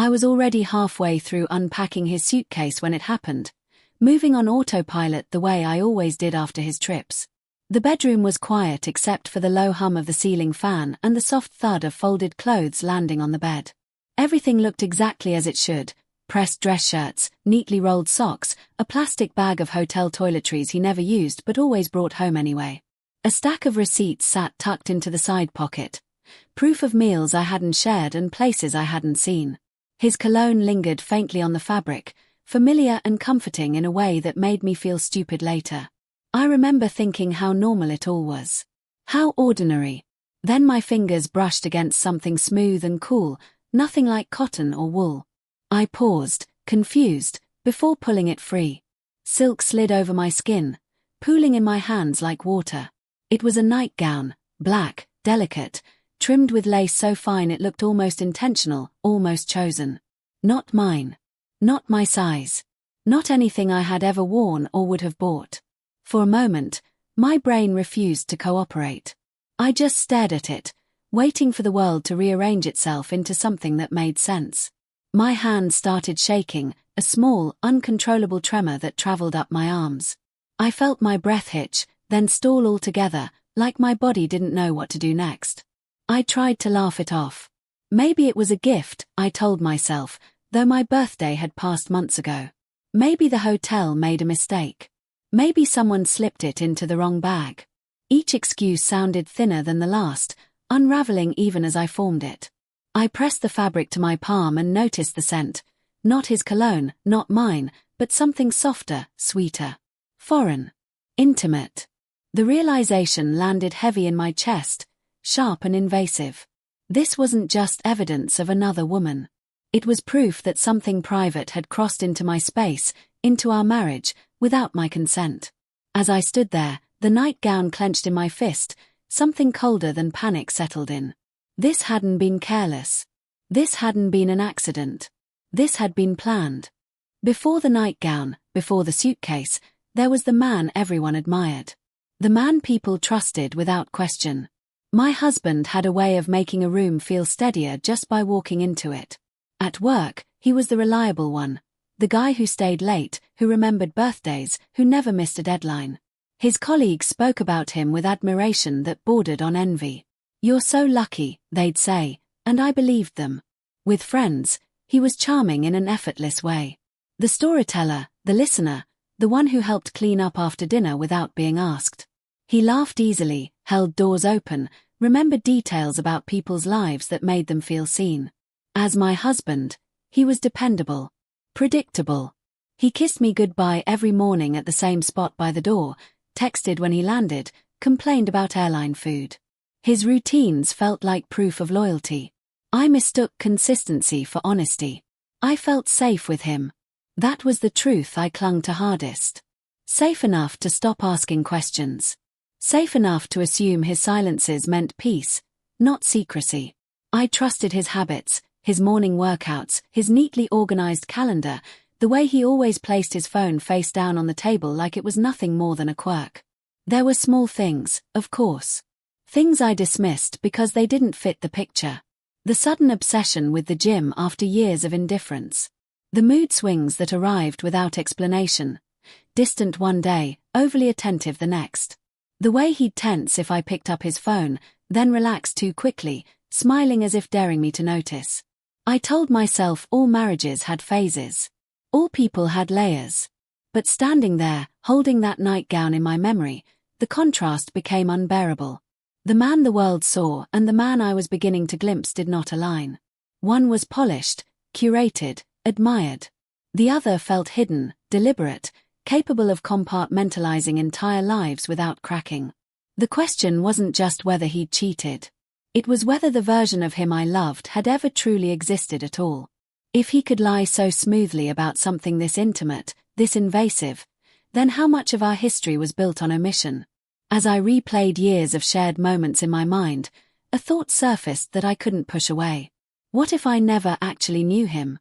I was already halfway through unpacking his suitcase when it happened, moving on autopilot the way I always did after his trips. The bedroom was quiet except for the low hum of the ceiling fan and the soft thud of folded clothes landing on the bed. Everything looked exactly as it should: pressed dress shirts, neatly rolled socks, a plastic bag of hotel toiletries he never used but always brought home anyway. A stack of receipts sat tucked into the side pocket, proof of meals I hadn't shared and places I hadn't seen. His cologne lingered faintly on the fabric, familiar and comforting in a way that made me feel stupid later. I remember thinking how normal it all was. How ordinary. Then my fingers brushed against something smooth and cool, nothing like cotton or wool. I paused, confused, before pulling it free. Silk slid over my skin, pooling in my hands like water. It was a nightgown, black, delicate, trimmed with lace so fine it looked almost intentional, almost chosen. Not mine. Not my size. Not anything I had ever worn or would have bought. For a moment, my brain refused to cooperate. I just stared at it, waiting for the world to rearrange itself into something that made sense. My hand started shaking, a small, uncontrollable tremor that traveled up my arms. I felt my breath hitch, then stall altogether, like my body didn't know what to do next. I tried to laugh it off. Maybe it was a gift, I told myself, though my birthday had passed months ago. Maybe the hotel made a mistake. Maybe someone slipped it into the wrong bag. Each excuse sounded thinner than the last, unraveling even as I formed it. I pressed the fabric to my palm and noticed the scent. Not his cologne, not mine, but something softer, sweeter. Foreign. Intimate. The realization landed heavy in my chest, sharp and invasive. This wasn't just evidence of another woman. It was proof that something private had crossed into my space, into our marriage, without my consent. As I stood there, the nightgown clenched in my fist, something colder than panic settled in. This hadn't been careless. This hadn't been an accident. This had been planned. Before the nightgown, before the suitcase, there was the man everyone admired. The man people trusted without question. My husband had a way of making a room feel steadier just by walking into it. At work, he was the reliable one. The guy who stayed late, who remembered birthdays, who never missed a deadline. His colleagues spoke about him with admiration that bordered on envy. "You're so lucky," they'd say, and I believed them. With friends, he was charming in an effortless way. The storyteller, the listener, the one who helped clean up after dinner without being asked. He laughed easily, held doors open, remembered details about people's lives that made them feel seen. As my husband, he was dependable. Predictable. He kissed me goodbye every morning at the same spot by the door, texted when he landed, complained about airline food. His routines felt like proof of loyalty. I mistook consistency for honesty. I felt safe with him. That was the truth I clung to hardest. Safe enough to stop asking questions. Safe enough to assume his silences meant peace, not secrecy. I trusted his habits, his morning workouts, his neatly organized calendar, the way he always placed his phone face down on the table like it was nothing more than a quirk. There were small things, of course. Things I dismissed because they didn't fit the picture. The sudden obsession with the gym after years of indifference. The mood swings that arrived without explanation. Distant one day, overly attentive the next. The way he'd tense if I picked up his phone, then relax too quickly, smiling as if daring me to notice. I told myself all marriages had phases. All people had layers. But standing there, holding that nightgown in my memory, the contrast became unbearable. The man the world saw and the man I was beginning to glimpse did not align. One was polished, curated, admired. The other felt hidden, deliberate, capable of compartmentalizing entire lives without cracking. The question wasn't just whether he'd cheated. It was whether the version of him I loved had ever truly existed at all. If he could lie so smoothly about something this intimate, this invasive, then how much of our history was built on omission? As I replayed years of shared moments in my mind, a thought surfaced that I couldn't push away. What if I never actually knew him?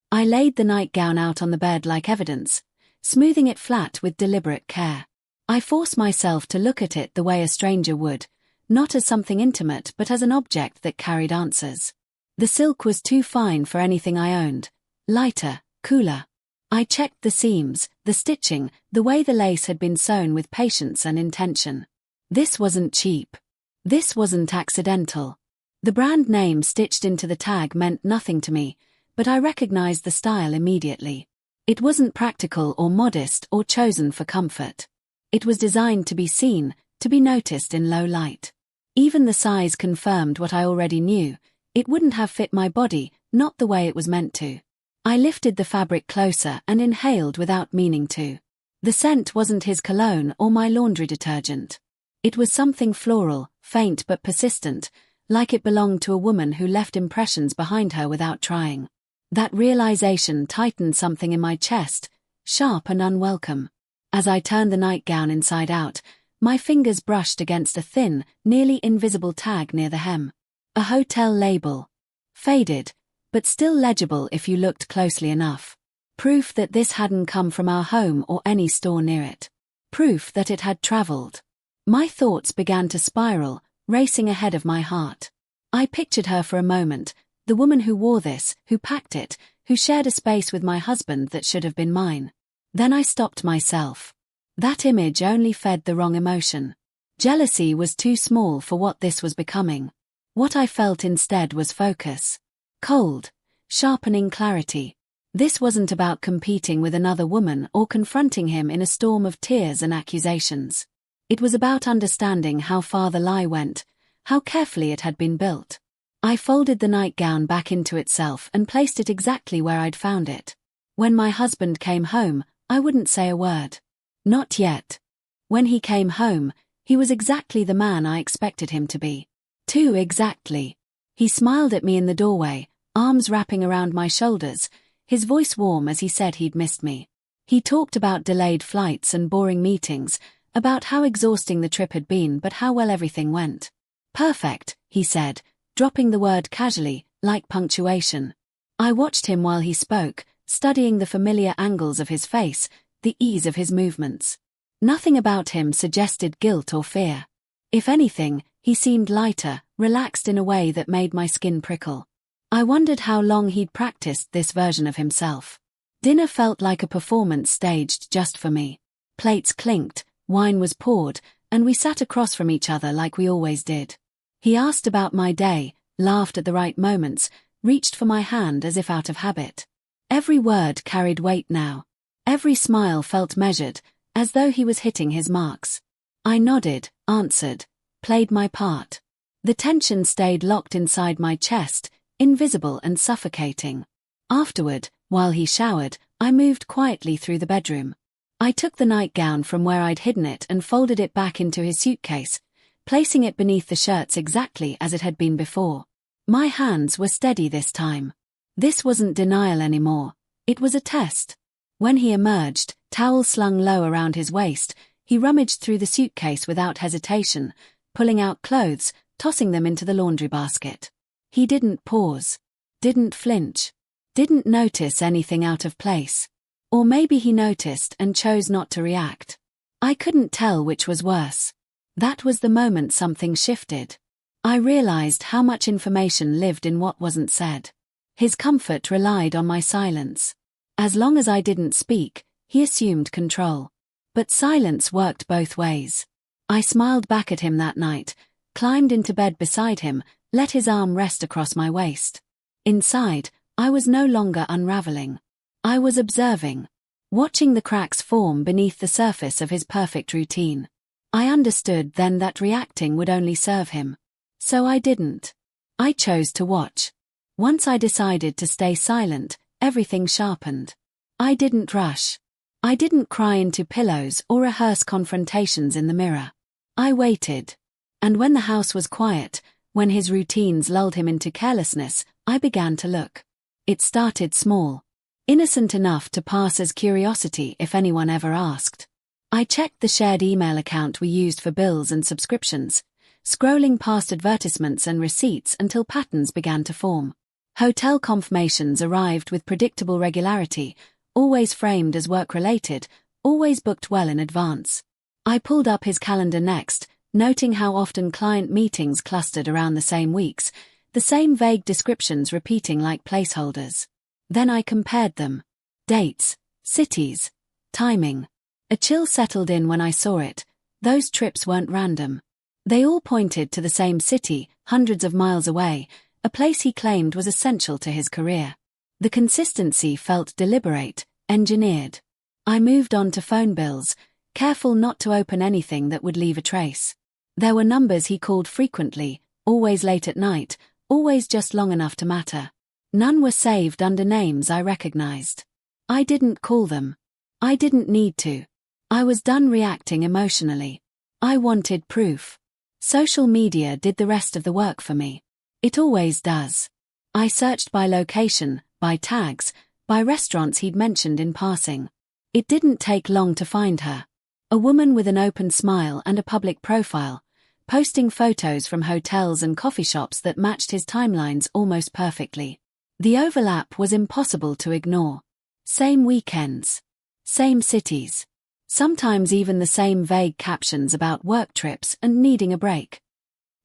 I laid the nightgown out on the bed like evidence, smoothing it flat with deliberate care. I forced myself to look at it the way a stranger would, not as something intimate but as an object that carried answers. The silk was too fine for anything I owned. Lighter, cooler. I checked the seams, the stitching, the way the lace had been sewn with patience and intention. This wasn't cheap. This wasn't accidental. The brand name stitched into the tag meant nothing to me, but I recognized the style immediately. It wasn't practical or modest or chosen for comfort. It was designed to be seen, to be noticed in low light. Even the size confirmed what I already knew. It wouldn't have fit my body, not the way it was meant to. I lifted the fabric closer and inhaled without meaning to. The scent wasn't his cologne or my laundry detergent. It was something floral, faint but persistent, like it belonged to a woman who left impressions behind her without trying. That realization tightened something in my chest, sharp and unwelcome. As I turned the nightgown inside out, my fingers brushed against a thin, nearly invisible tag near the hem. A hotel label. Faded, but still legible if you looked closely enough. Proof that this hadn't come from our home or any store near it. Proof that it had traveled. My thoughts began to spiral, racing ahead of my heart. I pictured her for a moment, the woman who wore this, who packed it, who shared a space with my husband that should have been mine. Then I stopped myself. That image only fed the wrong emotion. Jealousy was too small for what this was becoming. What I felt instead was focus. Cold, sharpening clarity. This wasn't about competing with another woman or confronting him in a storm of tears and accusations. It was about understanding how far the lie went, how carefully it had been built. I folded the nightgown back into itself and placed it exactly where I'd found it. When my husband came home, I wouldn't say a word. Not yet. When he came home, he was exactly the man I expected him to be. Too exactly. He smiled at me in the doorway, arms wrapping around my shoulders, his voice warm as he said he'd missed me. He talked about delayed flights and boring meetings, about how exhausting the trip had been but how well everything went. Perfect, he said, dropping the word casually, like punctuation. I watched him while he spoke, studying the familiar angles of his face, the ease of his movements. Nothing about him suggested guilt or fear. If anything, he seemed lighter, relaxed in a way that made my skin prickle. I wondered how long he'd practiced this version of himself. Dinner felt like a performance staged just for me. Plates clinked, wine was poured, and we sat across from each other like we always did. He asked about my day, laughed at the right moments, reached for my hand as if out of habit. Every word carried weight now. Every smile felt measured, as though he was hitting his marks. I nodded, answered, played my part. The tension stayed locked inside my chest, invisible and suffocating. Afterward, while he showered, I moved quietly through the bedroom. I took the nightgown from where I'd hidden it and folded it back into his suitcase, placing it beneath the shirts exactly as it had been before. My hands were steady this time. This wasn't denial anymore. It was a test. When he emerged, towel slung low around his waist, he rummaged through the suitcase without hesitation, pulling out clothes, tossing them into the laundry basket. He didn't pause. Didn't flinch. Didn't notice anything out of place. Or maybe he noticed and chose not to react. I couldn't tell which was worse. That was the moment something shifted. I realized how much information lived in what wasn't said. His comfort relied on my silence. As long as I didn't speak, he assumed control. But silence worked both ways. I smiled back at him that night, climbed into bed beside him, let his arm rest across my waist. Inside, I was no longer unraveling. I was observing, watching the cracks form beneath the surface of his perfect routine. I understood then that reacting would only serve him. So I didn't. I chose to watch. Once I decided to stay silent, everything sharpened. I didn't rush. I didn't cry into pillows or rehearse confrontations in the mirror. I waited. And when the house was quiet, when his routines lulled him into carelessness, I began to look. It started small. Innocent enough to pass as curiosity if anyone ever asked. I checked the shared email account we used for bills and subscriptions, scrolling past advertisements and receipts until patterns began to form. Hotel confirmations arrived with predictable regularity, always framed as work-related, always booked well in advance. I pulled up his calendar next, noting how often client meetings clustered around the same weeks, The same vague descriptions repeating like placeholders. Then I compared them. Dates, cities, timing. A chill settled in when I saw it. Those trips weren't random. They all pointed to the same city, hundreds of miles away, a place he claimed was essential to his career. The consistency felt deliberate, engineered. I moved on to phone bills, careful not to open anything that would leave a trace. There were numbers he called frequently, always late at night, always just long enough to matter. None were saved under names I recognized. I didn't call them. I didn't need to. I was done reacting emotionally. I wanted proof. Social media did the rest of the work for me. It always does. I searched by location, by tags, by restaurants he'd mentioned in passing. It didn't take long to find her. A woman with an open smile and a public profile, posting photos from hotels and coffee shops that matched his timelines almost perfectly. The overlap was impossible to ignore. Same weekends. Same cities. Sometimes even the same vague captions about work trips and needing a break.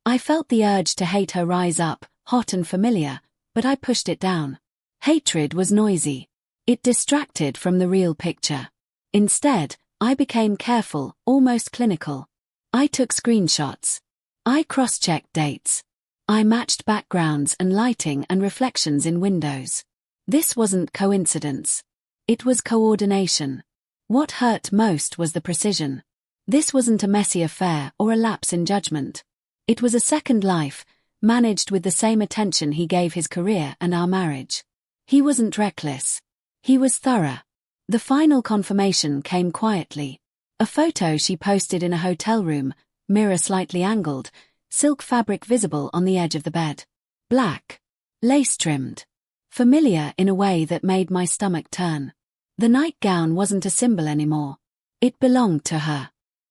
I felt the urge to hate her rise up, hot and familiar, but I pushed it down. Hatred was noisy. It distracted from the real picture. Instead, I became careful, almost clinical. I took screenshots. I cross-checked dates. I matched backgrounds and lighting and reflections in windows. This wasn't coincidence. It was coordination. What hurt most was the precision. This wasn't a messy affair or a lapse in judgment. It was a second life, managed with the same attention he gave his career and our marriage. He wasn't reckless. He was thorough. The final confirmation came quietly. A photo she posted in a hotel room, mirror slightly angled, silk fabric visible on the edge of the bed. Black. Lace-trimmed. Familiar in a way that made my stomach turn. The nightgown wasn't a symbol anymore. It belonged to her.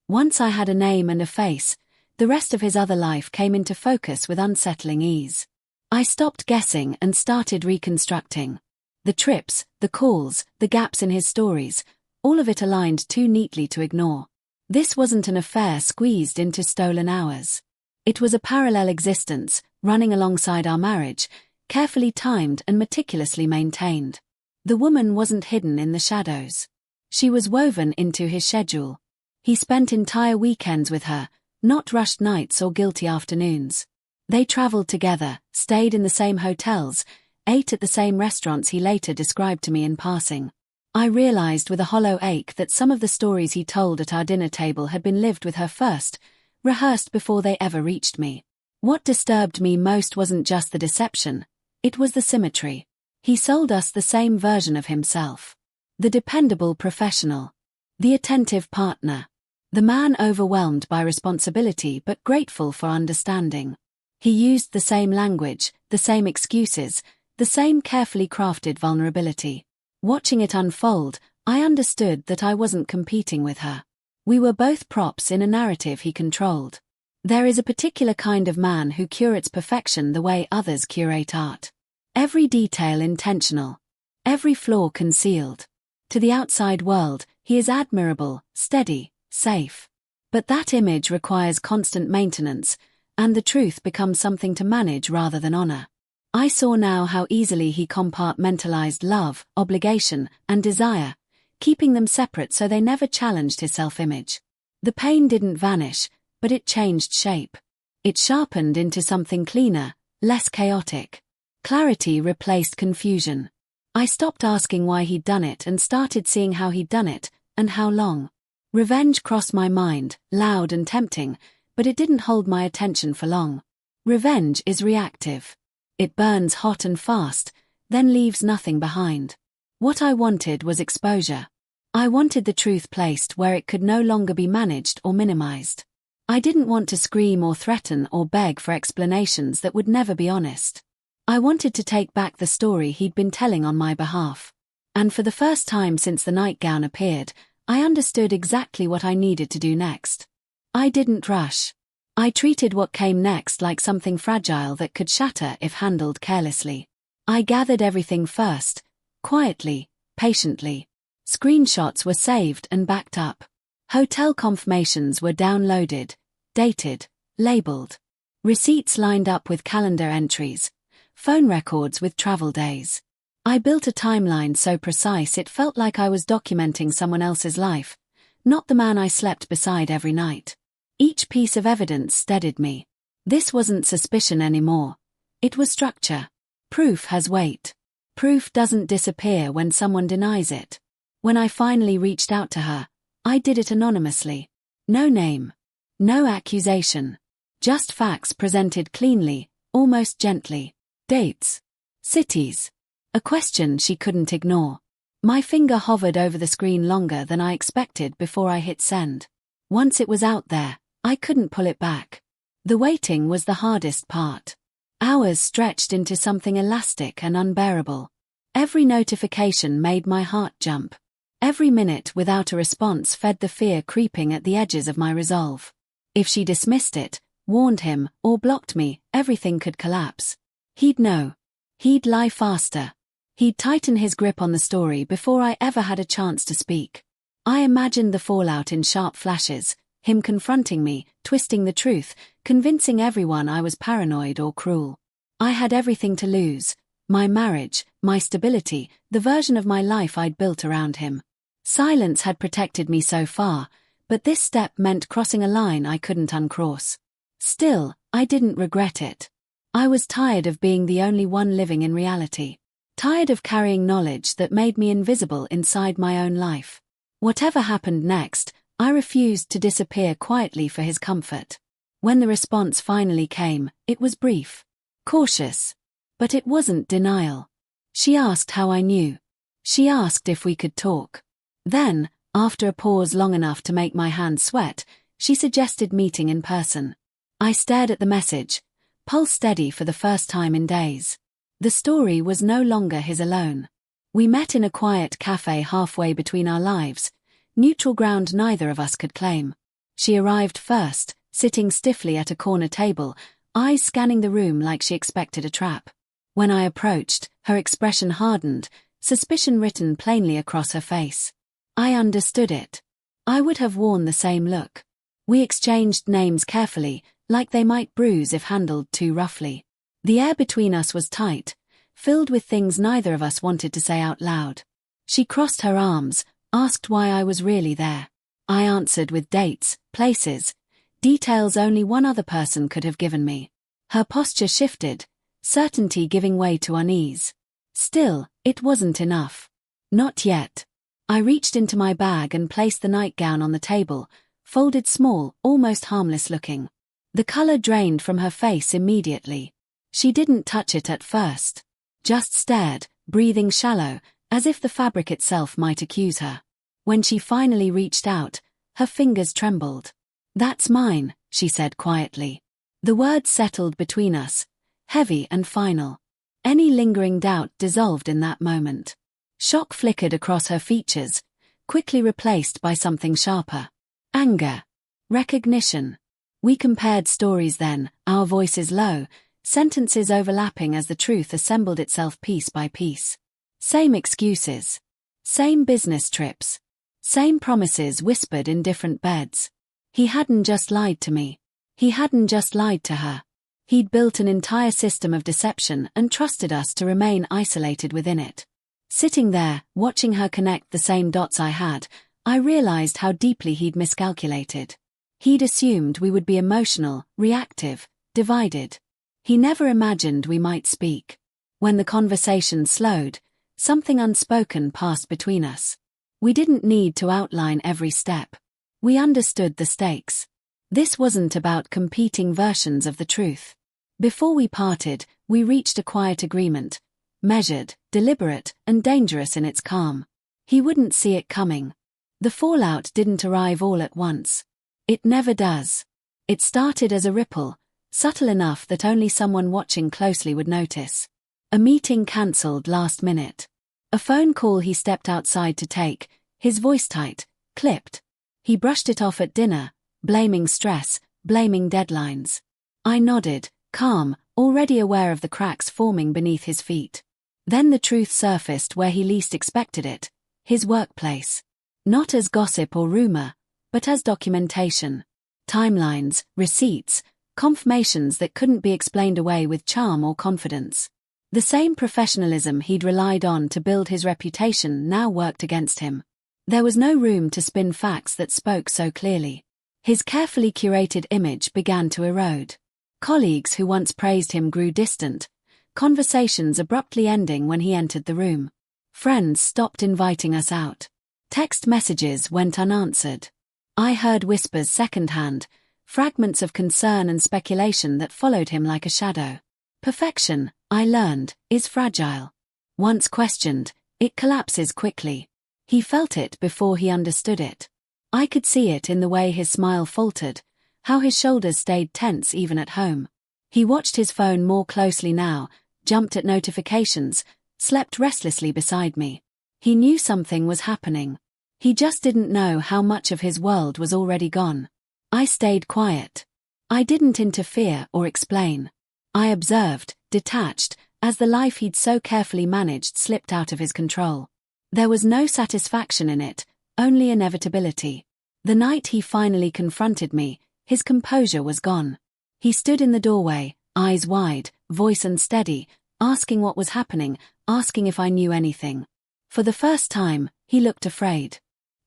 Once I had a name and a face, the rest of his other life came into focus with unsettling ease. I stopped guessing and started reconstructing. The trips, the calls, the gaps in his stories, all of it aligned too neatly to ignore. This wasn't an affair squeezed into stolen hours. It was a parallel existence, running alongside our marriage, carefully timed and meticulously maintained. The woman wasn't hidden in the shadows. She was woven into his schedule. He spent entire weekends with her, not rushed nights or guilty afternoons. They traveled together, stayed in the same hotels, ate at the same restaurants he later described to me in passing. I realized with a hollow ache that some of the stories he told at our dinner table had been lived with her first, rehearsed before they ever reached me. What disturbed me most wasn't just the deception, it was the symmetry. He sold us the same version of himself. The dependable professional. The attentive partner. The man overwhelmed by responsibility but grateful for understanding. He used the same language, the same excuses, the same carefully crafted vulnerability. Watching it unfold, I understood that I wasn't competing with her. We were both props in a narrative he controlled. There is a particular kind of man who curates perfection the way others curate art. Every detail intentional. Every flaw concealed. To the outside world, he is admirable, steady, safe. But that image requires constant maintenance, and the truth becomes something to manage rather than honor. I saw now how easily he compartmentalized love, obligation, and desire, keeping them separate so they never challenged his self-image. The pain didn't vanish, but it changed shape. It sharpened into something cleaner, less chaotic. Clarity replaced confusion. I stopped asking why he'd done it and started seeing how he'd done it, and how long. Revenge crossed my mind, loud and tempting, but it didn't hold my attention for long. Revenge is reactive. It burns hot and fast, then leaves nothing behind. What I wanted was exposure. I wanted the truth placed where it could no longer be managed or minimized. I didn't want to scream or threaten or beg for explanations that would never be honest. I wanted to take back the story he'd been telling on my behalf. And for the first time since the nightgown appeared, I understood exactly what I needed to do next. I didn't rush. I treated what came next like something fragile that could shatter if handled carelessly. I gathered everything first, quietly, patiently. Screenshots were saved and backed up. Hotel confirmations were downloaded, dated, labeled. Receipts lined up with calendar entries, phone records with travel days. I built a timeline so precise it felt like I was documenting someone else's life, not the man I slept beside every night. Each piece of evidence steadied me. This wasn't suspicion anymore. It was structure. Proof has weight. Proof doesn't disappear when someone denies it. When I finally reached out to her, I did it anonymously. No name. No accusation. Just facts presented cleanly, almost gently. Dates. Cities. A question she couldn't ignore. My finger hovered over the screen longer than I expected before I hit send. Once it was out there, I couldn't pull it back. The waiting was the hardest part. Hours stretched into something elastic and unbearable. Every notification made my heart jump. Every minute without a response fed the fear creeping at the edges of my resolve. If she dismissed it, warned him, or blocked me, everything could collapse. He'd know. He'd lie faster. He'd tighten his grip on the story before I ever had a chance to speak. I imagined the fallout in sharp flashes, him confronting me, twisting the truth, convincing everyone I was paranoid or cruel. I had everything to lose: my marriage, my stability, the version of my life I'd built around him. Silence had protected me so far, but this step meant crossing a line I couldn't uncross. Still, I didn't regret it. I was tired of being the only one living in reality. Tired of carrying knowledge that made me invisible inside my own life. Whatever happened next, I refused to disappear quietly for his comfort. When the response finally came, it was brief. Cautious. But it wasn't denial. She asked how I knew. She asked if we could talk. Then, after a pause long enough to make my hands sweat, she suggested meeting in person. I stared at the message, pulse steady for the first time in days. The story was no longer his alone. We met in a quiet cafe halfway between our lives, neutral ground neither of us could claim. She arrived first, sitting stiffly at a corner table, eyes scanning the room like she expected a trap. When I approached, her expression hardened, suspicion written plainly across her face. I understood it. I would have worn the same look. We exchanged names carefully, like they might bruise if handled too roughly. The air between us was tight, filled with things neither of us wanted to say out loud. She crossed her arms, asked why I was really there. I answered with dates, places, details only one other person could have given me. Her posture shifted, certainty giving way to unease. Still, it wasn't enough. Not yet. I reached into my bag and placed the nightgown on the table, folded small, almost harmless looking. The color drained from her face immediately. She didn't touch it at first. Just stared, breathing shallow, as if the fabric itself might accuse her. When she finally reached out, her fingers trembled. "That's mine," she said quietly. The words settled between us, heavy and final. Any lingering doubt dissolved in that moment. Shock flickered across her features, quickly replaced by something sharper. Anger. Recognition. We compared stories then, our voices low, sentences overlapping as the truth assembled itself piece by piece. Same excuses. Same business trips. Same promises whispered in different beds. He hadn't just lied to me. He hadn't just lied to her. He'd built an entire system of deception and trusted us to remain isolated within it. Sitting there, watching her connect the same dots I had, I realized how deeply he'd miscalculated. He'd assumed we would be emotional, reactive, divided. He never imagined we might speak. When the conversation slowed, something unspoken passed between us. We didn't need to outline every step. We understood the stakes. This wasn't about competing versions of the truth. Before we parted, we reached a quiet agreement, measured, deliberate, and dangerous in its calm. He wouldn't see it coming. The fallout didn't arrive all at once. It never does. It started as a ripple, subtle enough that only someone watching closely would notice. A meeting cancelled last minute. A phone call he stepped outside to take, his voice tight, clipped. He brushed it off at dinner, blaming stress, blaming deadlines. I nodded, calm, already aware of the cracks forming beneath his feet. Then the truth surfaced where he least expected it, his workplace. Not as gossip or rumor, but as documentation. Timelines, receipts, confirmations that couldn't be explained away with charm or confidence. The same professionalism he'd relied on to build his reputation now worked against him. There was no room to spin facts that spoke so clearly. His carefully curated image began to erode. Colleagues who once praised him grew distant, conversations abruptly ending when he entered the room. Friends stopped inviting us out. Text messages went unanswered. I heard whispers secondhand, fragments of concern and speculation that followed him like a shadow. Perfection, I learned, is fragile. Once questioned, it collapses quickly. He felt it before he understood it. I could see it in the way his smile faltered, how his shoulders stayed tense even at home. He watched his phone more closely now, jumped at notifications, slept restlessly beside me. He knew something was happening. He just didn't know how much of his world was already gone. I stayed quiet. I didn't interfere or explain. I observed, detached, as the life he'd so carefully managed slipped out of his control. There was no satisfaction in it, only inevitability. The night he finally confronted me, his composure was gone. He stood in the doorway, eyes wide, voice unsteady, asking what was happening, asking if I knew anything. For the first time, he looked afraid.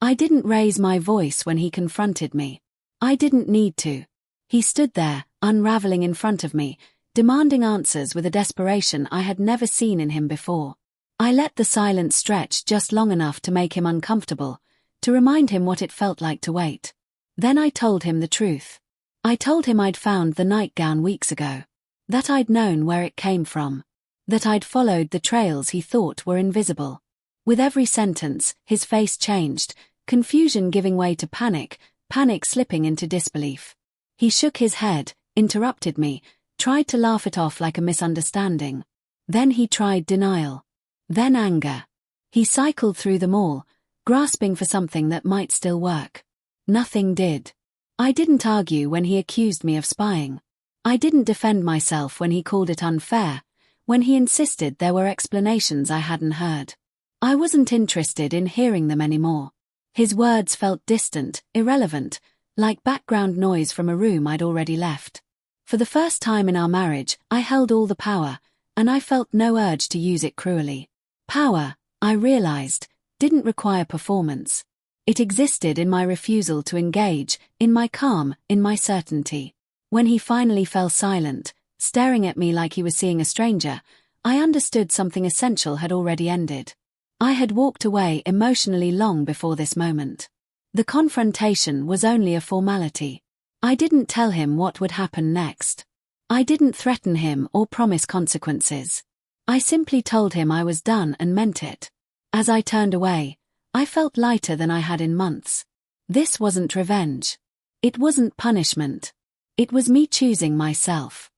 I didn't raise my voice when he confronted me. I didn't need to. He stood there, unraveling in front of me, demanding answers with a desperation I had never seen in him before. I let the silence stretch just long enough to make him uncomfortable, to remind him what it felt like to wait. Then I told him the truth. I told him I'd found the nightgown weeks ago. That I'd known where it came from. That I'd followed the trails he thought were invisible. With every sentence, his face changed, confusion giving way to panic, panic slipping into disbelief. He shook his head, interrupted me, tried to laugh it off like a misunderstanding. Then he tried denial. Then anger. He cycled through them all, grasping for something that might still work. Nothing did. I didn't argue when he accused me of spying. I didn't defend myself when he called it unfair, when he insisted there were explanations I hadn't heard. I wasn't interested in hearing them anymore. His words felt distant, irrelevant, like background noise from a room I'd already left. For the first time in our marriage, I held all the power, and I felt no urge to use it cruelly. Power, I realized, didn't require performance. It existed in my refusal to engage, in my calm, in my certainty. When he finally fell silent, staring at me like he was seeing a stranger, I understood something essential had already ended. I had walked away emotionally long before this moment. The confrontation was only a formality. I didn't tell him what would happen next. I didn't threaten him or promise consequences. I simply told him I was done and meant it. As I turned away, I felt lighter than I had in months. This wasn't revenge. It wasn't punishment. It was me choosing myself.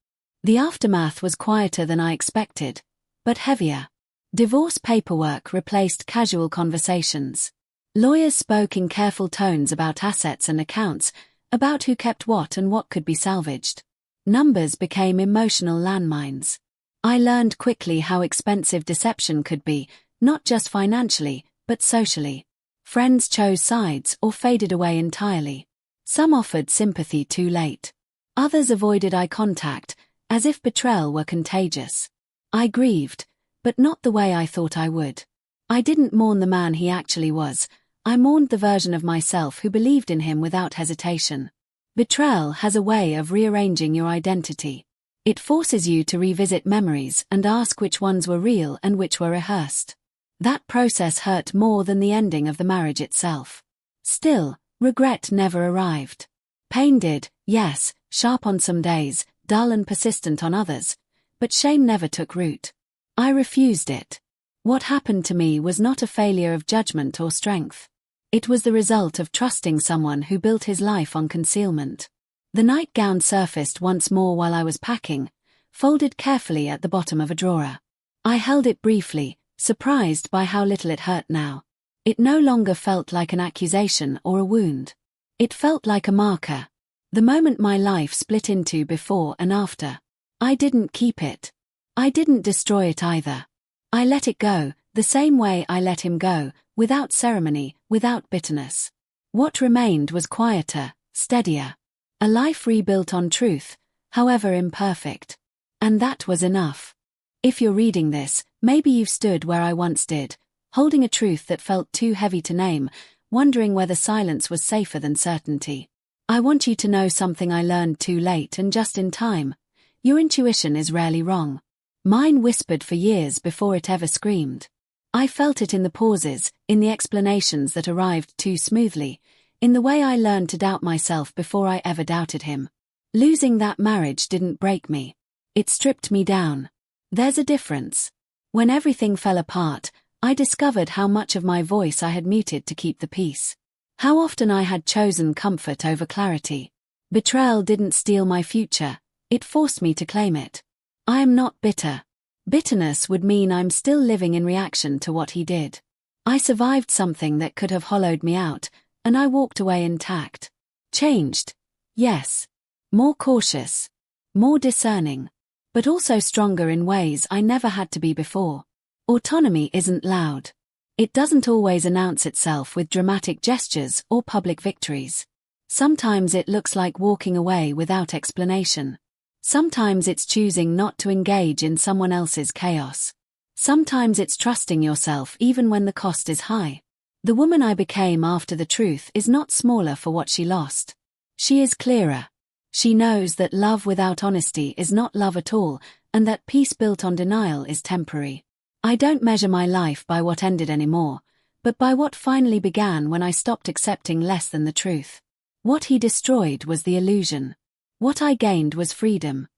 The aftermath was quieter than I expected, but heavier. Divorce paperwork replaced casual conversations. Lawyers spoke in careful tones about assets and accounts, about who kept what and what could be salvaged. Numbers became emotional landmines. I learned quickly how expensive deception could be, not just financially, but socially. Friends chose sides or faded away entirely. Some offered sympathy too late. Others avoided eye contact, as if betrayal were contagious. I grieved, but not the way I thought I would. I didn't mourn the man he actually was, I mourned the version of myself who believed in him without hesitation. Betrayal has a way of rearranging your identity. It forces you to revisit memories and ask which ones were real and which were rehearsed. That process hurt more than the ending of the marriage itself. Still, regret never arrived. Pain did, yes, sharp on some days, dull and persistent on others, but shame never took root. I refused it. What happened to me was not a failure of judgment or strength. It was the result of trusting someone who built his life on concealment. The nightgown surfaced once more while I was packing, folded carefully at the bottom of a drawer. I held it briefly, surprised by how little it hurt now. It no longer felt like an accusation or a wound. It felt like a marker. The moment my life split into before and after. I didn't keep it. I didn't destroy it either. I let it go, the same way I let him go, without ceremony, without bitterness. What remained was quieter, steadier. A life rebuilt on truth, however imperfect. And that was enough. If you're reading this, maybe you've stood where I once did, holding a truth that felt too heavy to name, wondering whether silence was safer than certainty. I want you to know something I learned too late and just in time. Your intuition is rarely wrong. Mine whispered for years before it ever screamed. I felt it in the pauses, in the explanations that arrived too smoothly, in the way I learned to doubt myself before I ever doubted him. Losing that marriage didn't break me. It stripped me down. There's a difference. When everything fell apart, I discovered how much of my voice I had muted to keep the peace. How often I had chosen comfort over clarity. Betrayal didn't steal my future, it forced me to claim it. I am not bitter. Bitterness would mean I'm still living in reaction to what he did. I survived something that could have hollowed me out, and I walked away intact. Changed. Yes. More cautious. More discerning. But also stronger in ways I never had to be before. Autonomy isn't loud. It doesn't always announce itself with dramatic gestures or public victories. Sometimes it looks like walking away without explanation. Sometimes it's choosing not to engage in someone else's chaos. Sometimes it's trusting yourself even when the cost is high. The woman I became after the truth is not smaller for what she lost. She is clearer. She knows that love without honesty is not love at all, and that peace built on denial is temporary. I don't measure my life by what ended anymore, but by what finally began when I stopped accepting less than the truth. What he destroyed was the illusion. What I gained was freedom.